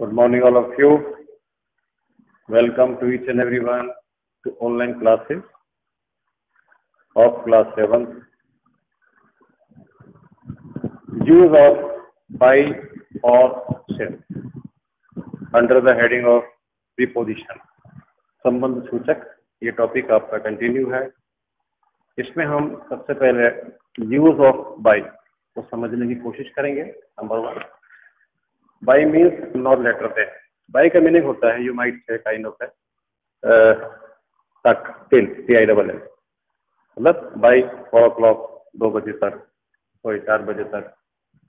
Good morning, all of you. Welcome to each and everyone to online classes of class 7th. Use of by or since under the heading of preposition. संबंध सूचक ये topic आपका continue है। इसमें हम सबसे पहले use of bye को समझने की कोशिश करेंगे। Number 1, bye means not later पे। बाय का मीनिंग होता है, you might say kind of है तक, टिल, TILL, मतलब बाय 4 o'clock 2 बजे तक, कोई 4 बजे तक,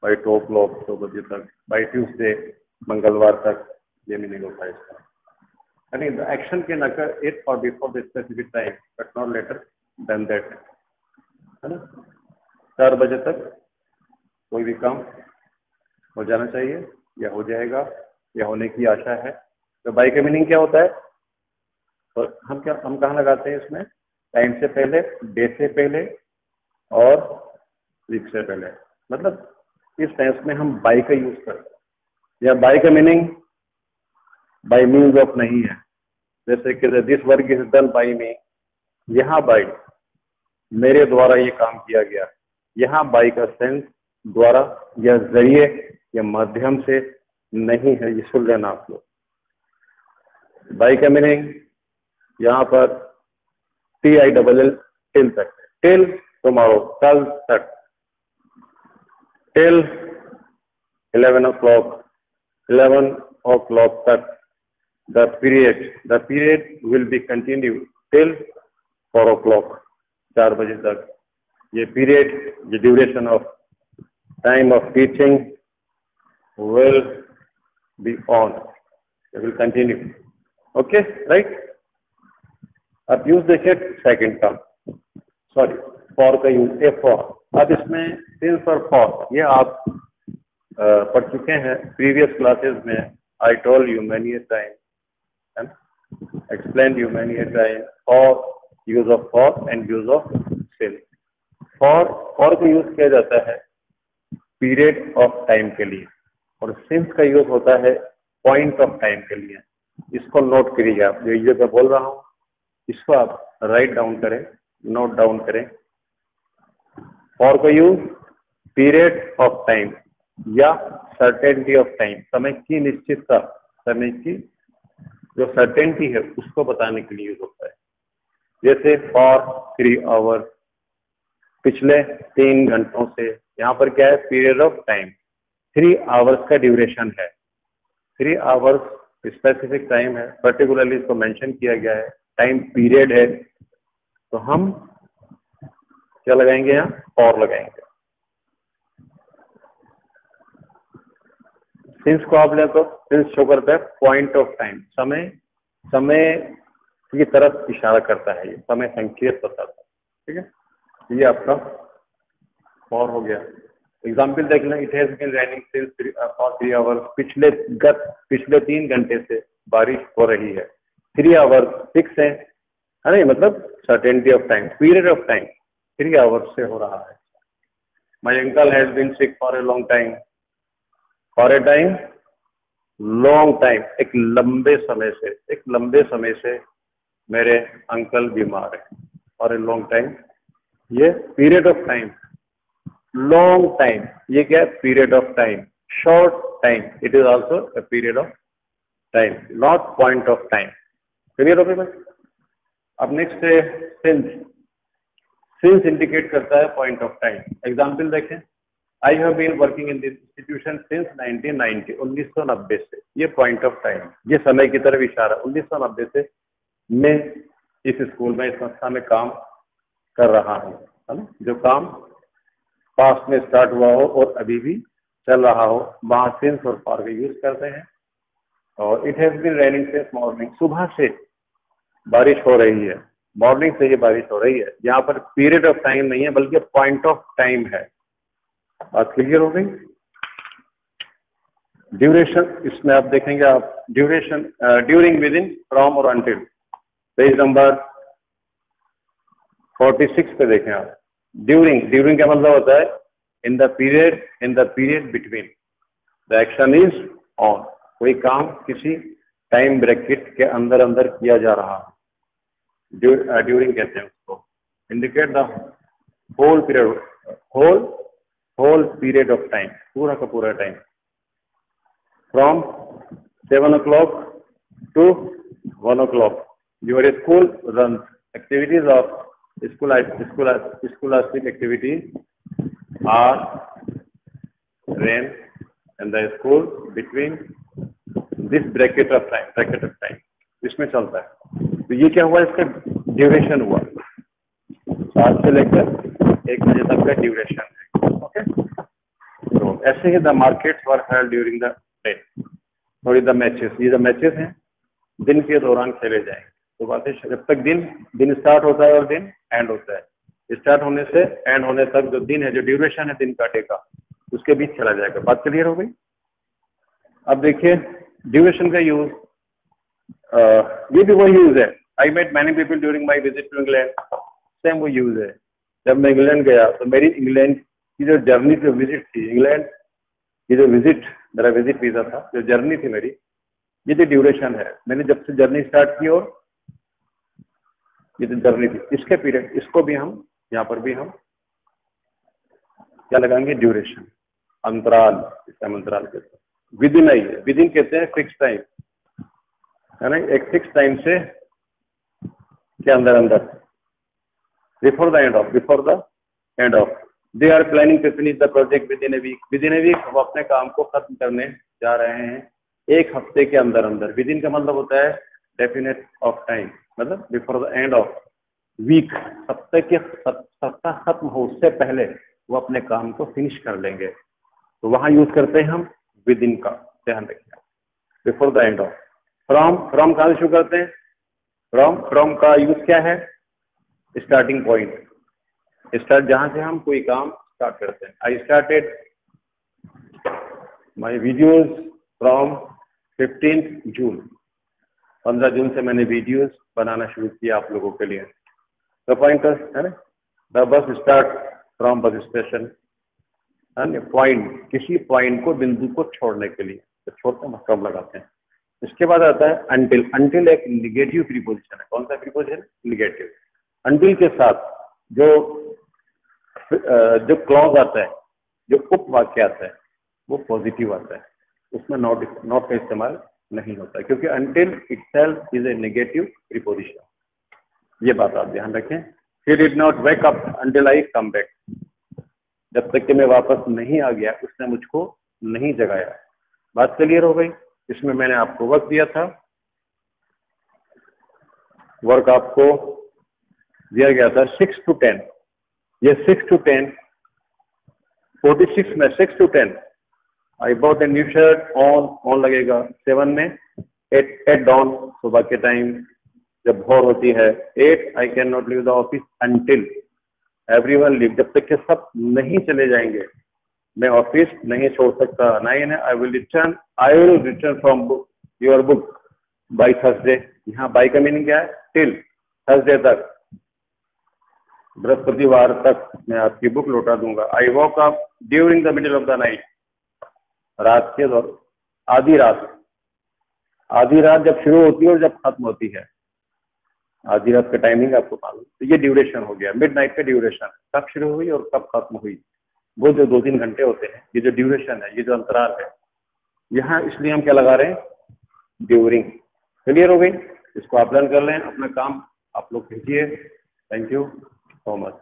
बाय 2 o'clock 2 बजे तक, बाय ट्यूसडे मंगलवार तक, ये मीनिंग होता है इसका। यानी the action can occur it और before the specific time but not later than that, है ना। 4 बजे तक कोई भी काम हो जाना चाहिए या हो जाएगा या होने की आशा है। तो बाय का मीनिंग क्या होता है? तो हम कहाँ लगाते हैं इसमें? टाइम से पहले, डे से पहले और वीक से पहले, मतलब इस टेंस में हम बाय का यूज करते हैं। या बाय का मीनिंग बाय मीन्स ऑफ नहीं है, जैसे कि this work is done by me, यहाँ बाय मेरे द्वारा ये काम किया गया। यहाँ बाय का सेंस द्वारा या जरिए या माध्यम से नहीं है, ये सुन लेना आप लोग। बाय का मीनिंग यहाँ पर TILL, टिल तक, टिल टुमारो, कल तक, टिल 11 o'clock तक। The period will be continued till 4 o'clock, 4 बजे तक। ये पीरियड, ये duration of time of teaching will be on, it will continue, okay, right। अब यूज देखिए सेकंड का, सॉरी फॉर का यूज, ए फॉर। अब इसमें सिंस और फॉर ये आप पढ़ चुके हैं प्रीवियस क्लासेस में। I told you many a time and explained you many a time for use of for and use of since। for का यूज किया जाता है पीरियड ऑफ टाइम के लिए और since का यूज होता है पॉइंट ऑफ टाइम के लिए। इसको नोट करिएगा, आप जो मैं बोल रहा हूँ इसको आप राइट डाउन करें, नोट डाउन करें। for का यूज पीरियड ऑफ टाइम या सर्टेनिटी ऑफ टाइम, समय की निश्चितता, समय की जो सर्टेनिटी है उसको बताने के लिए यूज होता है। जैसे फॉर 3 आवर्स, पिछले 3 घंटों से। यहाँ पर क्या है? पीरियड ऑफ टाइम, 3 आवर्स का ड्यूरेशन है। 3 आवर्स स्पेसिफिक टाइम है, पर्टिकुलरली इसको मेंशन किया गया है, टाइम पीरियड है, तो हम क्या लगाएंगे? यहाँ फॉर लगाएंगे। सिंस को आप ले तो सिंस शो करता है पॉइंट ऑफ टाइम, समय की तरफ इशारा करता है, ये समय संकेत बताता है, ठीक है। ये आपका फॉर हो गया। एग्जाम्पल देख लें, it has been raining since for 3 hours, पिछले 3 घंटे से बारिश हो रही है। 3 आवर्स फिक्स है नहीं, मतलब certainty of time, period of time 3 hours से हो रहा है। My uncle has been sick for a long time, for a time, long time, एक लंबे समय से मेरे अंकल बीमार है। फॉर ए लॉन्ग टाइम, ये period of time. Long time, ये क्या है? Period of time. Short time, it is also a period of time, not point of time. Clear हो गया? अब नेक्स्ट है सिंस। सिंस इंडिकेट करता है पॉइंट ऑफ टाइम। एग्जाम्पल देखें, I have been working in this institution since 1990, 1990 से। ये point of time, ये समय की तरफ इशारा। 1990 से मैं इस स्कूल में, इस संस्था में काम कर रहा हूँ, है ना। जो काम पास्ट में स्टार्ट हुआ हो और अभी भी चल रहा हो, वहाँ सिंस और फॉर का यूज करते हैं। और it has been raining since morning, सुबह से बारिश हो रही है, मॉर्निंग से ये बारिश हो रही है। यहाँ पर पीरियड ऑफ टाइम नहीं है बल्कि पॉइंट ऑफ टाइम है। बात क्लियर हो गई? ड्यूरेशन, इसमें आप देखेंगे, आप duration, during, with in, from और अंटिल, पेज नंबर 46 पे देखें आप। ड्यूरिंग का मतलब होता है in the period between, the action is on, कोई काम किसी टाइम ब्रैकेट के अंदर अंदर किया जा रहा है, ड्यूरिंग कहते हैं उसको। Indicate the whole period of time, पूरा का पूरा time, from 7 o'clock to 1 o'clock your school runs activities of scholastic activities are ran in the school between this bracket of time इसमें चलता है। तो ये क्या हुआ, इसका ड्यूरेशन हुआ, 7 से लेकर 1 बजे तक का ड्यूरेशन है। ओके, तो ऐसे ही the markets were held during the day. थोड़ी द मैचेस, ये द मैचेस हैं दिन के दौरान खेले जाएंगे। तो बात है, जब तक दिन स्टार्ट होता है और दिन एंड होता है, स्टार्ट होने से एंड होने तक जो दिन है, जो ड्यूरेशन है दिन का डे का, उसके बीच चला जाएगा। बात क्लियर हो गई? अब देखिए ड्यूरेशन का यूज, ये भी वही यूज है। I met many people during my visit to England, same वो यूज है। जब मैं इंग्लैंड गया तो मेरी इंग्लैंड की जो जर्नी, जो विजिट थी इंग्लैंड की, जो विजिट, मेरा विजिट वीजा था, जो जर्नी थी मेरी, ये जो ड्यूरेशन है, मैंने जब से जर्नी स्टार्ट की और ये जो जर्नी थी, इसके पीरियड, इसको भी हम यहाँ पर भी हम क्या लगाएंगे, ड्यूरेशन, अंतराल, इसका अंतराल कहते हैं। विद इन आई है, विद इन कहते हैं फिक्स टाइम, है ना, एक फिक्स टाइम से के अंदर अंदर, before the end of they are planning to finish the project within a week. Within a week वो अपने काम को खत्म करने जा रहे हैं एक हफ्ते के अंदर अंदर। विद इन का मतलब होता है डेफिनेट ऑफ टाइम, मतलब before the end of week, सप्ताह खत्म हो उससे पहले वो अपने काम को फिनिश कर लेंगे। तो वहां यूज करते हैं हम विद इन का, ध्यान रखिए। Before the end of, from कहां से शुरू करते हैं, फ्रॉम का यूज क्या है, स्टार्टिंग पॉइंट, स्टार्ट, जहां से हम कोई काम स्टार्ट करते हैं। I started my videos from 15 जून, 15 जून से मैंने वीडियोज बनाना शुरू किया आप लोगों के लिए। द पॉइंटर्स है ना, the bus start from bus station, point, किसी पॉइंट को, बिंदु को छोड़ने के लिए, तो छोड़ते हैं फ्रॉम लगाते हैं। इसके बाद आता है अंटिल। अंटिल एक निगेटिव प्रीपोजिशन है। कौन सा प्रीपोजिशन? निगेटिव। अंटिल के साथ जो क्लॉज आता है, जो उपवाक्य आता है, वो पॉजिटिव आता है, उसमें नॉट का इस्तेमाल नहीं होता है, क्योंकि until itself is a negative preposition. ये बात आप ध्यान रखें। He did not wake up until I come back, जब तक कि मैं वापस नहीं आ गया उसने मुझको नहीं जगाया। बात क्लियर हो गई? इसमें मैंने आपको वर्क दिया था, वर्क आपको दिया गया था 6 to 10। ये 6 to 10, 46 में 6 to 10 I bought a new shirt, on लगेगा 7 में, 8 डाउन, सुबह के टाइम जब भोर होती है। 8 I can not leave the office until everyone leave, जब तक कि सब नहीं चले जाएंगे मैं ऑफिस नहीं छोड़ सकता। 9 है I will return from your book by Thursday. यहाँ बाई का मीनिंग क्या है? टिल थर्सडे तक, बृहस्पतिवार तक मैं आपकी बुक लौटा दूंगा। I walk up during the middle of the night, रात के दौर, आधी रात जब शुरू होती है और जब खत्म होती है, आधी रात का टाइमिंग आपको मालूम। तो ये ड्यूरेशन हो गया, मिड नाइट का ड्यूरेशन, कब शुरू हुई और कब खत्म हुई, वो जो 2-3 घंटे होते हैं, ये जो ड्यूरेशन है, ये जो अंतराल है, यहाँ इसलिए हम क्या लगा रहे हैं? ड्यूरिंग। क्लियर हो गई? इसको आप लर्न कर लें, अपना काम आप लोग कीजिए। Thank you so much.